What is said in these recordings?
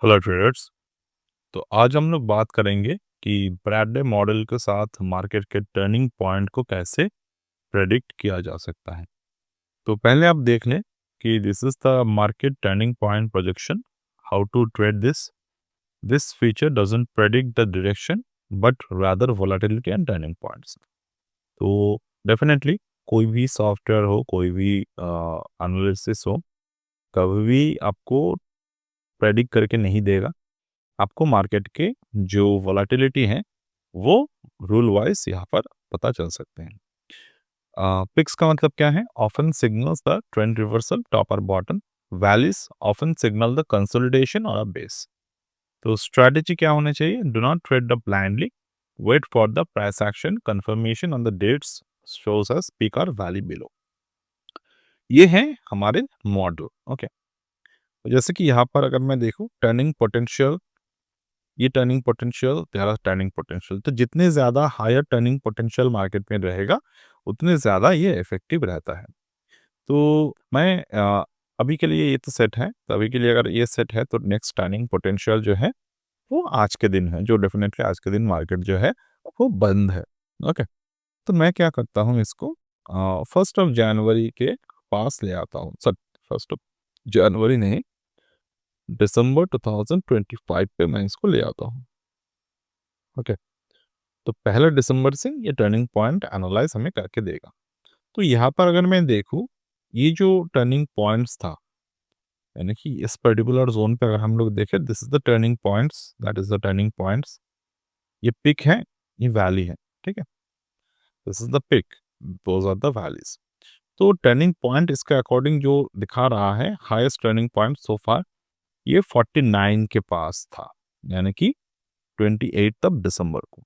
Hello traders. तो आज हम लोग बात करेंगे कि ब्रैडले मॉडल के साथ मार्केट के टर्निंग पॉइंट को कैसे प्रेडिक्ट किया जा सकता है। तो पहले आप देख लें कि this is the market turning point projection. How to trade this feature doesn't predict the direction but rather volatility and turning points. तो डेफिनेटली कोई भी सॉफ्टवेयर हो, कोई भी एनालिसिस हो, कभी भी आपको प्रेडिक्ट करके नहीं देगा। आपको मार्केट के जो वोलेटिलिटी है वो रूल वाइज यहाँ पर पता चल सकते हैं। पिक्स का मतलब क्या है? Often signals the trend reversal top और bottom. Valleys often signal the consolidation और बेस। तो स्ट्रेटेजी क्या होना चाहिए? Do not trade the blindly, wait for the price action confirmation on the dates shows us peak और valley below. ये है हमारे मॉडल। ओके, जैसे कि यहाँ पर अगर मैं देखूँ टर्निंग पोटेंशियल, ये टर्निंग पोटेंशियल, तेरा टर्निंग पोटेंशियल, तो जितने ज़्यादा हायर टर्निंग पोटेंशियल मार्केट में रहेगा उतने ज़्यादा ये इफेक्टिव रहता है। तो मैं अभी के लिए ये तो सेट है, तो अभी के लिए अगर ये सेट है तो नेक्स्ट टर्निंग पोटेंशियल जो है वो आज के दिन है, जो डेफिनेटली आज के दिन मार्केट जो है वो बंद है। ओके, तो मैं क्या करता हूँ, इसको 1 जनवरी के पास ले आता हूँ। सर, 1 जनवरी नहीं, दिसंबर 2025 पे मैं इसको ले आता हूँ। ओके, तो पहले दिसंबर से ये टर्निंग पॉइंट एनालाइज हमें करके देगा। तो यहाँ पर अगर मैं देखूँ, ये जो टर्निंग पॉइंट्स था, यानी कि इस पर्टिकुलर जोन पे अगर हम लोग देखें, this is the turning points, that is the turning points. ये पिक है, ये वैली है, ठीक है। This is the peak, those are the valleys. तो टर्निंग पॉइंट इसके अकॉर्डिंग जो दिखा रहा है, highest turning point so far ये 49 के पास था, यानी कि 28 दिसंबर को।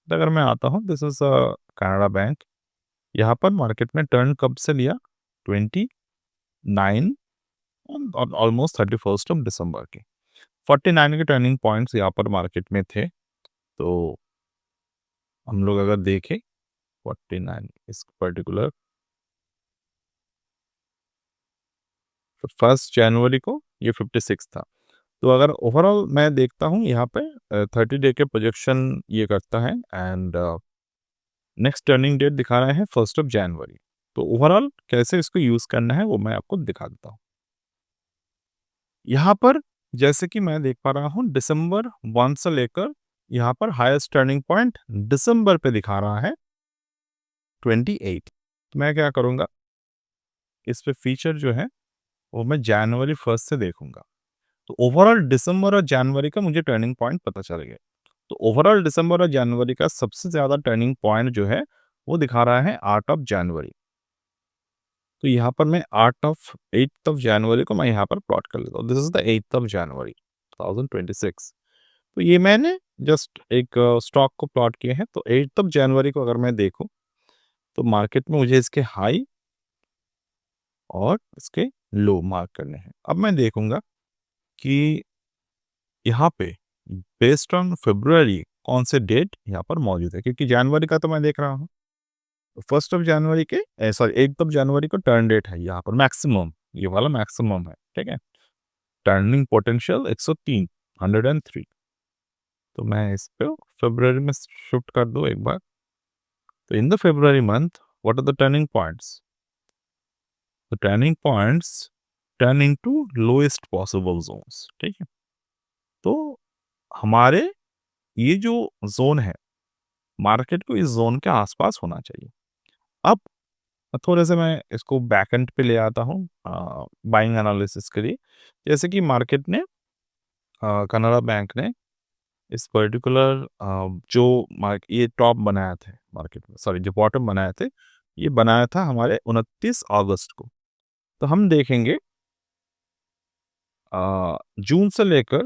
तो अगर मैं आता हूँ, दिस इज कनाडा बैंक। यहाँ पर मार्केट में टर्न कब से लिया? 29 और ऑलमोस्ट 31 दिसंबर के 49 के टर्निंग पॉइंट्स यहाँ पर मार्केट में थे। तो हम लोग अगर देखें 49 इस पर्टिकुलर, तो 1 जनवरी को ये 56 था। तो अगर ओवरऑल मैं देखता हूँ यहाँ पे 30 डे के प्रोजेक्शन ये करता है, एंड नेक्स्ट टर्निंग डेट दिखा रहा है 1 जनवरी। तो ओवरऑल कैसे इसको यूज करना है वो मैं आपको दिखा देता हूँ। यहाँ पर जैसे कि मैं देख पा रहा हूँ, दिसंबर 1 से लेकर यहाँ पर हाईएस्ट टर्निंग पॉइंट दिसंबर पे दिखा रहा है 28। तो मैं क्या करूँगा, इस पे फीचर जो है वो मैं जनवरी 1 से देखूंगा। तो ओवरऑल दिसंबर और जनवरी का मुझे टर्निंग पॉइंट पता चल गया। तो ओवरऑल दिसंबर और जनवरी का सबसे ज्यादा टर्निंग पॉइंट जो है वो दिखा रहा है 8 जनवरी। तो यहाँ पर मैं 8 जनवरी को मैं यहाँ पर प्लॉट कर लेता हूँ। दिस इज द 8 जनवरी 2026। तो ये मैंने जस्ट एक स्टॉक को प्लॉट किया है। तो 8 जनवरी को अगर मैं देखूं, तो मार्केट में मुझे इसके हाई और इसके लो मार्क करने हैं। अब मैं देखूंगा कि यहाँ पे बेस्ड ऑन फेब्रुअरी कौन से डेट यहाँ पर मौजूद है, क्योंकि जनवरी का तो मैं देख रहा हूँ। 1 जनवरी के सॉरी 8 जनवरी को टर्न डेट है यहाँ पर मैक्सिमम, ये वाला मैक्सिमम है, ठीक है। Turning potential 103, 103। तो मैं इस पे फरवरी में शिफ्ट कर दूं एक बार। तो in the February month, what are the turning points? The turning points turn into lowest possible zones, ठीक है। तो हमारे ये जो जोन है, मार्केट को इस जोन के आसपास होना चाहिए। अब थोड़े से मैं इसको बैकएंड पे ले आता हूँ बाइंग एनालिसिस के लिए। जैसे कि मार्केट ने कनाडा बैंक ने इस पर्टिकुलर जो ये टॉप बनाया थे मार्केट में, सॉरी जो बॉटम बनाए थे, ये बनाया था हमारे 29 अगस्त को। तो हम देखेंगे जून से लेकर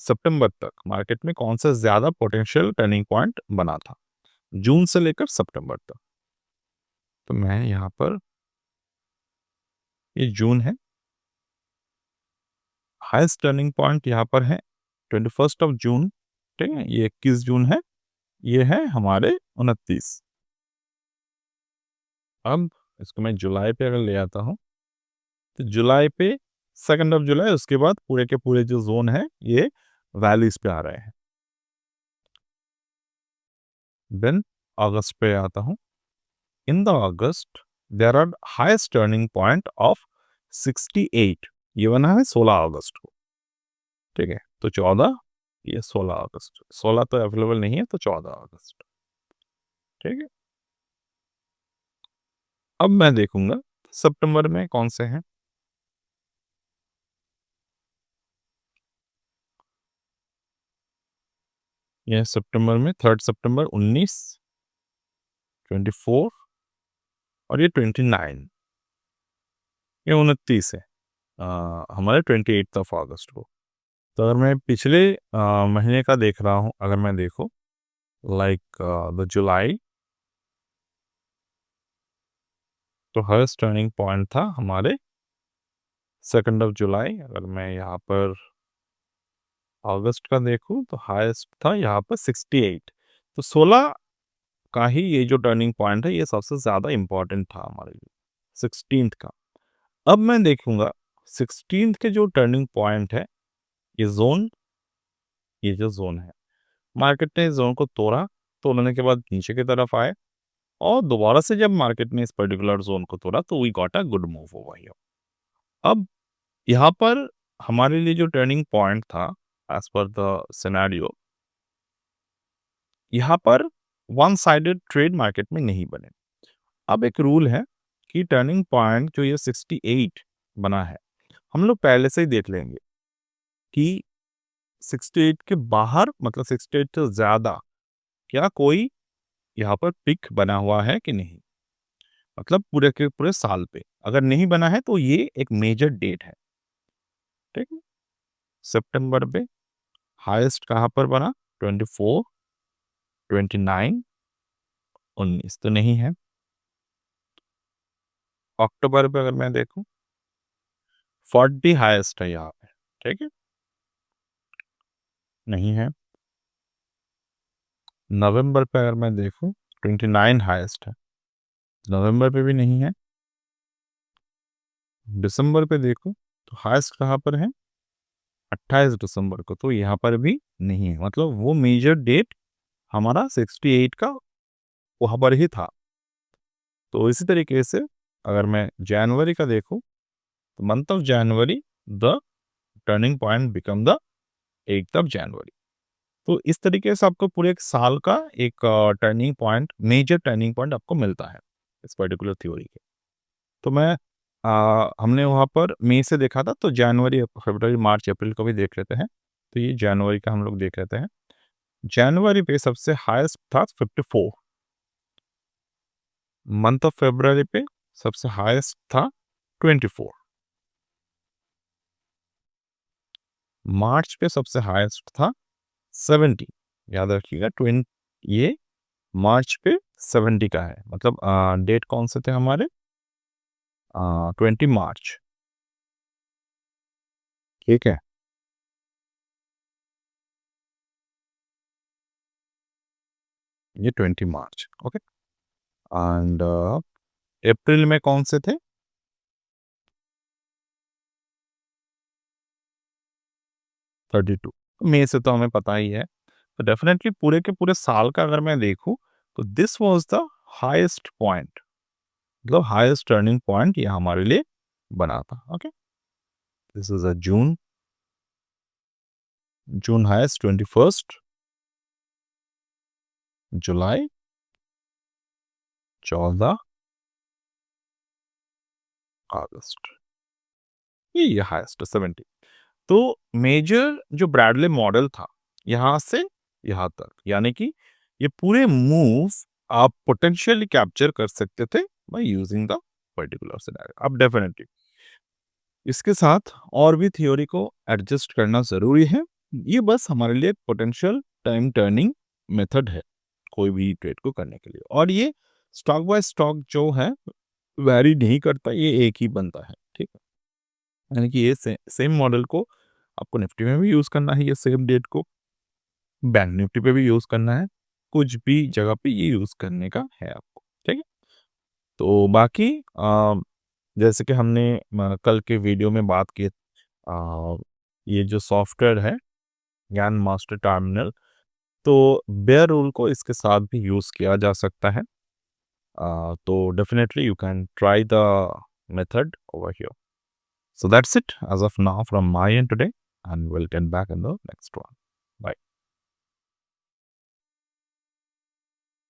सितंबर तक मार्केट में कौन सा ज्यादा पोटेंशियल टर्निंग पॉइंट बना था, जून से लेकर सितंबर तक। तो मैं यहाँ पर, ये जून है, हाईएस्ट टर्निंग पॉइंट यहाँ पर है 21 जून, ठीक है। ये 21 जून है, ये है हमारे 29। अब इसको मैं जुलाई पे अगर ले आता हूँ, तो जुलाई पे 2 जुलाई उसके बाद पूरे के पूरे जो ज़ोन है ये वैलीज़ पे आ रहे हैं। देन अगस्त पे आता हूँ। In the August there are highest turning point of 68, ये बना है 16 अगस्त को, ठीक है? तो 14, ये 16 अगस्त। 16 तो अवेलेबल नहीं है, तो 14 अगस्त, ठीक है? अब मैं देखूँगा सितंबर में कौन से हैं। ये सितंबर में 3 सितंबर 19, 24 और ये 29, ये 29 है हमारे 28 ऑफ अगस्त को। तो अगर मैं पिछले महीने का देख रहा हूँ, अगर मैं देखूँ लाइक द जुलाई, तो हाईएस्ट टर्निंग पॉइंट था हमारे 2 जुलाई। अगर मैं यहाँ पर अगस्त का देखूँ तो हाईएस्ट था यहाँ पर 68। तो 16 का ही ये जो टर्निंग पॉइंट है ये सबसे ज़्यादा इम्पोर्टेंट था हमारे लिए, 16th का। अब मैं देखूँगा 16th के जो टर्निंग पॉइंट है, ये ज़ोन, ये जो ज़ोन है, मार्केट ने इस ज़ोन को तोड़ा, तोड़ने के बाद नीचे की तरफ आए और दोबारा से जब मार्केट ने इस पर्टिकुलर ज़ोन को तोड़ा तो we got a good move over here. अब यहाँ पर हमारे लिए जो टर्निंग पॉइंट था एज़ पर द सिनेरियो, यहाँ पर वन साइडेड ट्रेड मार्केट में नहीं बने। अब एक रूल है कि टर्निंग पॉइंट जो ये 68 बना है, हम लोग पहले से ही देख लेंगे कि 68 के बाहर, मतलब 68 से ज़्यादा क्या कोई यहाँ पर पिक बना हुआ है कि नहीं, मतलब पूरे के पूरे साल पे। अगर नहीं बना है तो ये एक मेजर डेट है, ठीक है? सितंबर पे हाईएस्ट कहाँ पर बना? 24, 29, 19 तो नहीं है। अक्टूबर पे अगर मैं देखूँ 40 हाईएस्ट है यहाँ पे, ठीक है? नहीं है। नवंबर पे अगर मैं देखूँ 29 हाईएस्ट है, नवंबर पे भी नहीं है। दिसंबर पे देखूँ तो हाईएस्ट कहाँ पर है? 28 दिसंबर को, तो यहाँ पर भी नहीं है। मतलब वो मेजर डेट हमारा 68 का वहाँ पर ही था। तो इसी तरीके से अगर मैं जनवरी का देखूँ तो month of January the turning point become the 8th of January. तो इस तरीके से आपको पूरे एक साल का एक turning point, major turning point आपको मिलता है इस पर्टिकुलर थ्योरी के। तो मैं हमने वहाँ पर मई से देखा था, तो जनवरी, फरवरी, मार्च, अप्रैल को भी देख लेते हैं। तो ये जनवरी का हम लोग देख लेते हैं। जनवरी पे सबसे हाईएस्ट था 54। मंथ ऑफ फरवरी पे सबसे हाईएस्ट था 24। मार्च पे सबसे हाईएस्ट था 70। याद रखिएगा, 20, ये मार्च पे 70 का है। मतलब डेट कौन से थे हमारे? 20 मार्च, ठीक है? ये 20 मार्च, ओके। एंड अप्रैल में कौन से थे? 32। मई से तो हमें पता ही है। तो डेफिनेटली पूरे के पूरे साल का अगर मैं देखूं तो this was the highest point, मतलब हाईएस्ट टर्निंग पॉइंट ये हमारे लिए बना था, okay. This is a June, June highest 21, जुलाई 14, अगस्त, ये हाईएस्ट 70। तो मेजर जो ब्रैडले मॉडल था यहाँ से यहाँ तक, यानी कि ये पूरे मूव आप पोटेंशियली कैप्चर कर सकते थे by using the particular scenario. अब डेफिनेटली इसके साथ और भी थ्योरी को एडजस्ट करना ज़रूरी है। ये बस हमारे लिए पोटेंशियल टाइम टर्निंग मेथड है कोई भी ट्रेड को करने के लिए, और ये स्टॉक बाय स्टॉक जो है वैरी नहीं करता, ये एक ही बनता है, ठीक है? यानी कि ये सेम मॉडल को आपको निफ्टी में भी यूज़ करना है, ये सेम डेट को बैंक निफ्टी पे भी यूज़ करना है, कुछ भी जगह पे ये यूज़ करने का है आपको, ठीक है? तो बाकी जैसे कि हमने कल के वीडियो में बात की ये जो सॉफ्टवेयर है ज्ञान मास्टर टर्मिनल, तो बेयर रूल को इसके साथ भी यूज़ किया जा सकता है। तो definitely you can try the method over here. So that's it as of now from my end today, and we'll get back in the next one.